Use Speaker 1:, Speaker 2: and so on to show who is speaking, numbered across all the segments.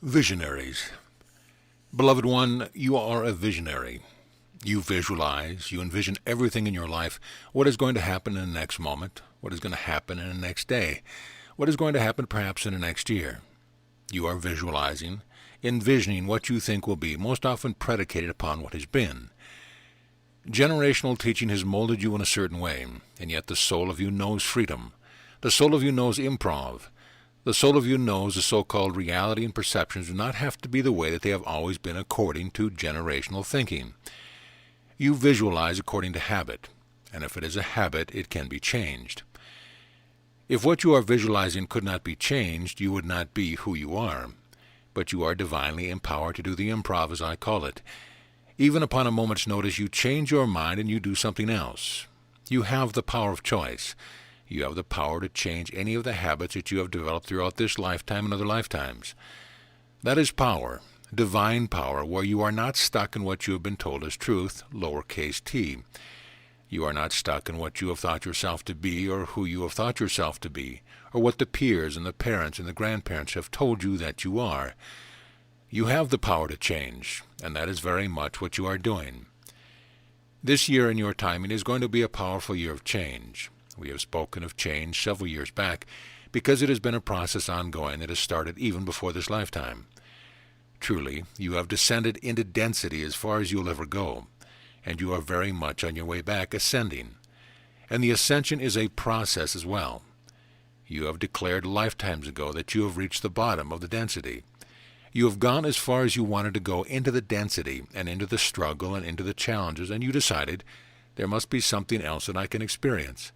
Speaker 1: Visionaries. Beloved one, you are a visionary. You visualize, you envision everything in your life, what is going to happen in the next moment, what is going to happen in the next day, what is going to happen perhaps in the next year. You are visualizing, envisioning what you think will be, most often predicated upon what has been. Generational teaching has molded you in a certain way, and yet the soul of you knows freedom. The soul of you knows improv. The soul of you knows the so-called reality and perceptions do not have to be the way that they have always been according to generational thinking. You visualize according to habit, and if it is a habit, it can be changed. If what you are visualizing could not be changed, you would not be who you are. But you are divinely empowered to do the improv, as I call it. Even upon a moment's notice, you change your mind and you do something else. You have the power of choice. You have the power to change any of the habits that you have developed throughout this lifetime and other lifetimes. That is power, divine power, where you are not stuck in what you have been told is truth, lowercase t. You are not stuck in what you have thought yourself to be or who you have thought yourself to be, or what the peers and the parents and the grandparents have told you that you are. You have the power to change, and that is very much what you are doing. This year in your timing is going to be a powerful year of change. We have spoken of change several years back because it has been a process ongoing that has started even before this lifetime. Truly, you have descended into density as far as you'll ever go, and you are very much on your way back ascending. And the ascension is a process as well. You have declared lifetimes ago that you have reached the bottom of the density. You have gone as far as you wanted to go into the density and into the struggle and into the challenges, and you decided there must be something else that I can experience.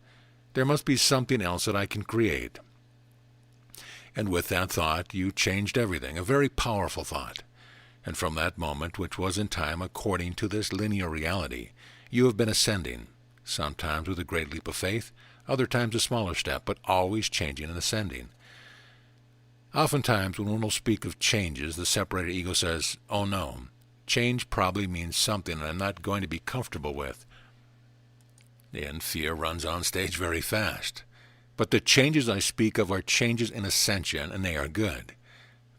Speaker 1: There must be something else that I can create. And with that thought, you changed everything, a very powerful thought. And from that moment, which was in time according to this linear reality, you have been ascending, sometimes with a great leap of faith, other times a smaller step, but always changing and ascending. Oftentimes, when one will speak of changes, the separated ego says, "Oh no, change probably means something that I'm not going to be comfortable with." And fear runs on stage very fast. But the changes I speak of are changes in ascension, and they are good.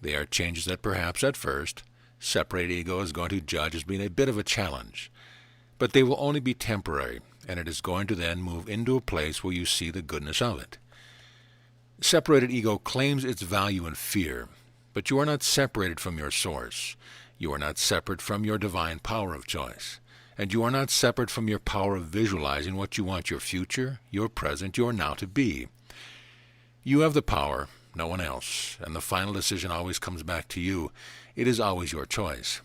Speaker 1: They are changes that perhaps at first, separated ego is going to judge as being a bit of a challenge. But they will only be temporary, and it is going to then move into a place where you see the goodness of it. Separated ego claims its value in fear, but you are not separated from your source. You are not separate from your divine power of choice. And you are not separate from your power of visualizing what you want your future, your present, your now to be. You have the power, no one else, and the final decision always comes back to you. It is always your choice.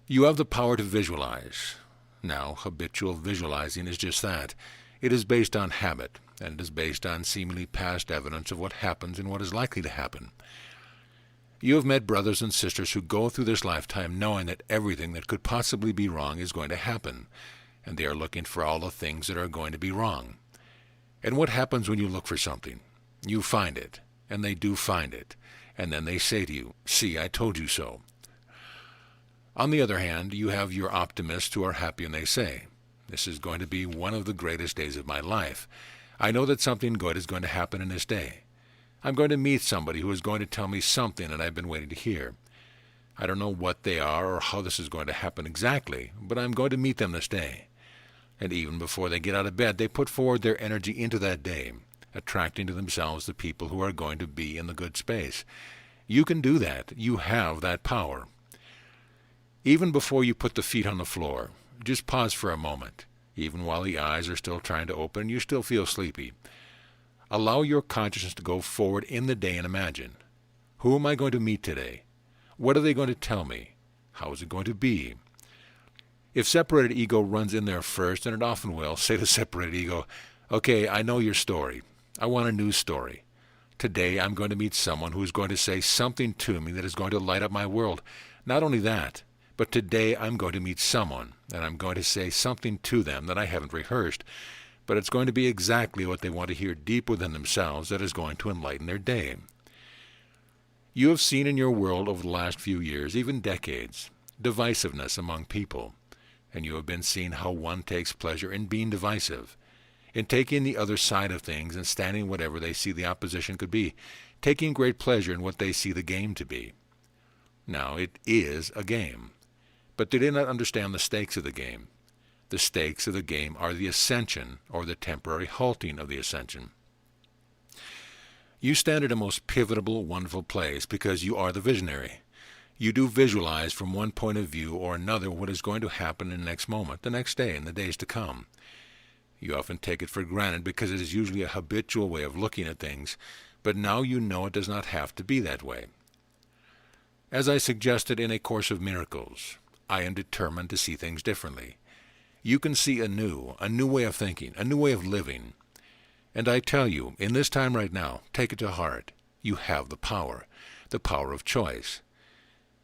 Speaker 1: You have the power to visualize. Now, habitual visualizing is just that. It is based on habit, and it is based on seemingly past evidence of what happens and what is likely to happen. You have met brothers and sisters who go through this lifetime knowing that everything that could possibly be wrong is going to happen, and they are looking for all the things that are going to be wrong. And what happens when you look for something? You find it, and they do find it, and then they say to you, "See, I told you so." On the other hand, you have your optimists who are happy and they say, "This is going to be one of the greatest days of my life. I know that something good is going to happen in this day. I'm going to meet somebody who is going to tell me something that I've been waiting to hear. I don't know what they are or how this is going to happen exactly, but I'm going to meet them this day." And even before they get out of bed, they put forward their energy into that day, attracting to themselves the people who are going to be in the good space. You can do that. You have that power. Even before you put the feet on the floor, just pause for a moment. Even while the eyes are still trying to open, you still feel sleepy. Allow your consciousness to go forward in the day and imagine, who am I going to meet today? What are they going to tell me? How is it going to be? If separated ego runs in there first, and it often will, say to separated ego, "Okay, I know your story. I want a new story. Today I'm going to meet someone who is going to say something to me that is going to light up my world. Not only that, but today I'm going to meet someone, and I'm going to say something to them that I haven't rehearsed, but it's going to be exactly what they want to hear deep within themselves that is going to enlighten their day." You have seen in your world over the last few years, even decades, divisiveness among people, and you have been seeing how one takes pleasure in being divisive, in taking the other side of things and standing whatever they see the opposition could be, taking great pleasure in what they see the game to be. Now, it is a game, but they did not understand the stakes of the game. The stakes of the game are the ascension or the temporary halting of the ascension. You stand at a most pivotal, wonderful place because you are the visionary. You do visualize from one point of view or another what is going to happen in the next moment, the next day, and the days to come. You often take it for granted because it is usually a habitual way of looking at things, but now you know it does not have to be that way. As I suggested in A Course of Miracles, I am determined to see things differently. You can see a new way of thinking, a new way of living. And I tell you, in this time right now, take it to heart. You have the power of choice.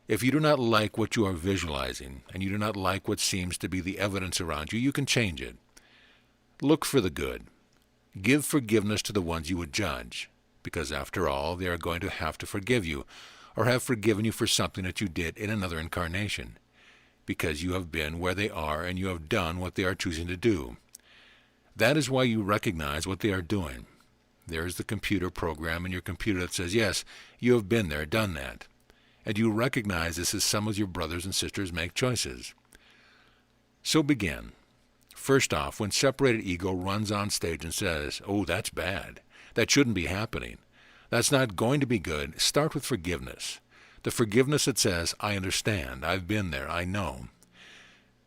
Speaker 1: If you do not like what you are visualizing, and you do not like what seems to be the evidence around you, you can change it. Look for the good. Give forgiveness to the ones you would judge, because after all, they are going to have to forgive you, or have forgiven you for something that you did in another incarnation, because you have been where they are and you have done what they are choosing to do. That is why you recognize what they are doing. There is the computer program in your computer that says, yes, you have been there, done that. And you recognize this as some of your brothers and sisters make choices. So begin. First off, when separated ego runs on stage and says, oh, that's bad, that shouldn't be happening, that's not going to be good, start with forgiveness. The forgiveness that says, I understand, I've been there, I know.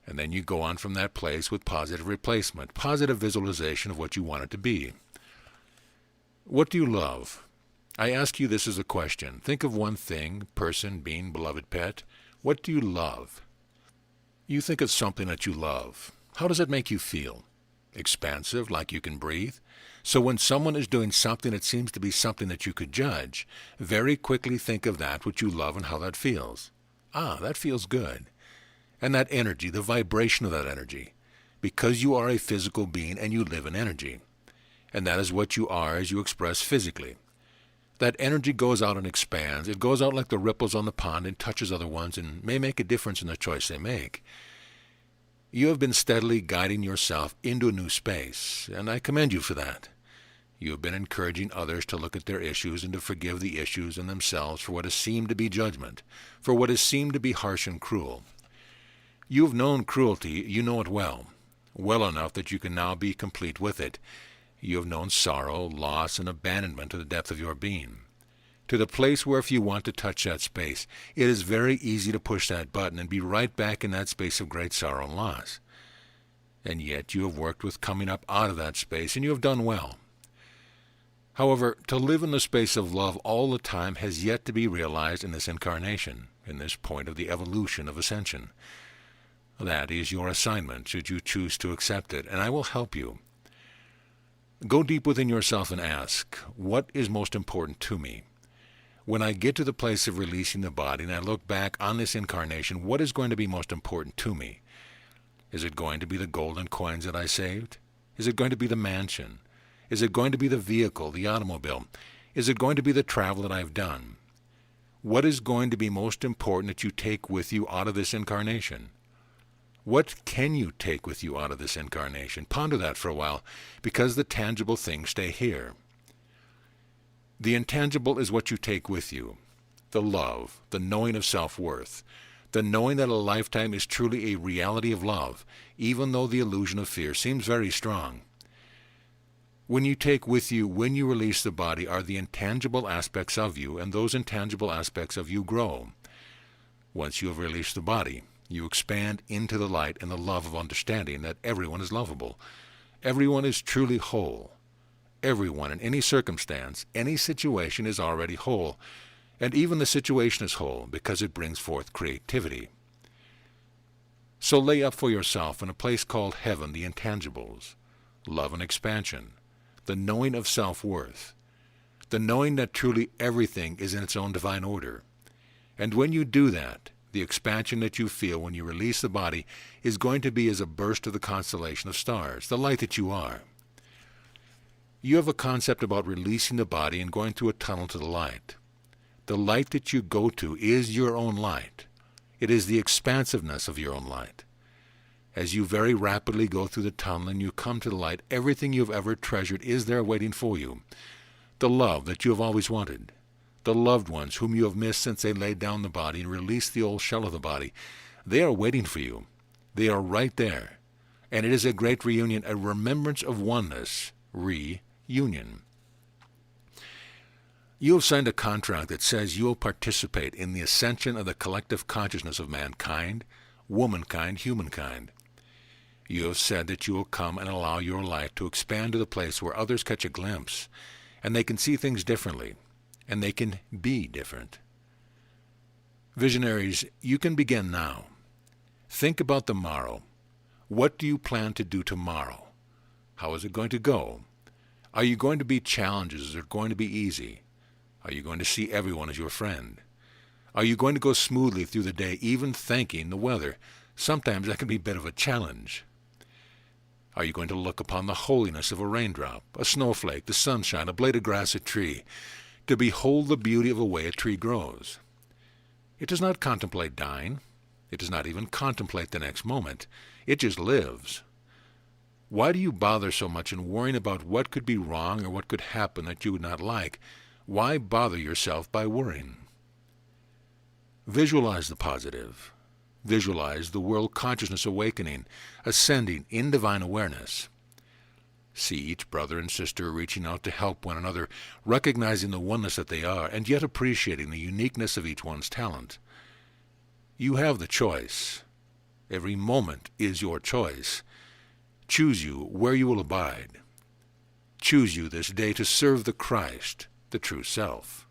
Speaker 1: And then you go on from that place with positive replacement, positive visualization of what you want it to be. What do you love? I ask you this as a question. Think of one thing, person, being, beloved pet. What do you love? You think of something that you love. How does it make you feel? Expansive, like you can breathe? So when someone is doing something that seems to be something that you could judge, very quickly think of that which you love and how that feels. Ah, that feels good. And that energy, the vibration of that energy, because you are a physical being and you live in energy. And that is what you are as you express physically. That energy goes out and expands. It goes out like the ripples on the pond and touches other ones and may make a difference in the choice they make. You have been steadily guiding yourself into a new space, and I commend you for that. You have been encouraging others to look at their issues and to forgive the issues and themselves for what has seemed to be judgment, for what has seemed to be harsh and cruel. You have known cruelty, you know it well enough that you can now be complete with it. You have known sorrow, loss, and abandonment to the depth of your being, to the place where if you want to touch that space, it is very easy to push that button and be right back in that space of great sorrow and loss. And yet you have worked with coming up out of that space, and you have done well. However, to live in the space of love all the time has yet to be realized in this incarnation, in this point of the evolution of ascension. That is your assignment, should you choose to accept it, and I will help you. Go deep within yourself and ask, what is most important to me? When I get to the place of releasing the body and I look back on this incarnation, what is going to be most important to me? Is it going to be the golden coins that I saved? Is it going to be the mansion? Is it going to be the vehicle, the automobile? Is it going to be the travel that I've done? What is going to be most important that you take with you out of this incarnation? What can you take with you out of this incarnation? Ponder that for a while, because the tangible things stay here. The intangible is what you take with you. The love, the knowing of self-worth, the knowing that a lifetime is truly a reality of love, even though the illusion of fear seems very strong. When you take with you, when you release the body, are the intangible aspects of you, and those intangible aspects of you grow. Once you have released the body, you expand into the light and the love of understanding that everyone is lovable. Everyone is truly whole. Everyone in any circumstance, any situation is already whole. And even the situation is whole because it brings forth creativity. So lay up for yourself in a place called heaven the intangibles, love and expansion, the knowing of self-worth, the knowing that truly everything is in its own divine order. And when you do that, the expansion that you feel when you release the body is going to be as a burst of the constellation of stars, the light that you are. You have a concept about releasing the body and going through a tunnel to the light. The light that you go to is your own light. It is the expansiveness of your own light. As you very rapidly go through the tunnel and you come to the light, everything you've ever treasured is there waiting for you. The love that you have always wanted, the loved ones whom you have missed since they laid down the body and released the old shell of the body, they are waiting for you. They are right there. And it is a great reunion, a remembrance of oneness, reunion. You have signed a contract that says you will participate in the ascension of the collective consciousness of mankind, womankind, humankind. You have said that you will come and allow your light to expand to the place where others catch a glimpse, and they can see things differently, and they can be different. Visionaries, you can begin now. Think about the morrow. What do you plan to do tomorrow? How is it going to go? Are you going to be challenges? Is it going to be easy? Are you going to see everyone as your friend? Are you going to go smoothly through the day, even thanking the weather? Sometimes that can be a bit of a challenge. Are you going to look upon the holiness of a raindrop, a snowflake, the sunshine, a blade of grass, a tree, to behold the beauty of the way a tree grows? It does not contemplate dying. It does not even contemplate the next moment. It just lives. Why do you bother so much in worrying about what could be wrong or what could happen that you would not like? Why bother yourself by worrying? Visualize the positive. Visualize the world consciousness awakening, ascending in divine awareness. See each brother and sister reaching out to help one another, recognizing the oneness that they are, and yet appreciating the uniqueness of each one's talent. You have the choice. Every moment is your choice. Choose you where you will abide. Choose you this day to serve the Christ, the true self.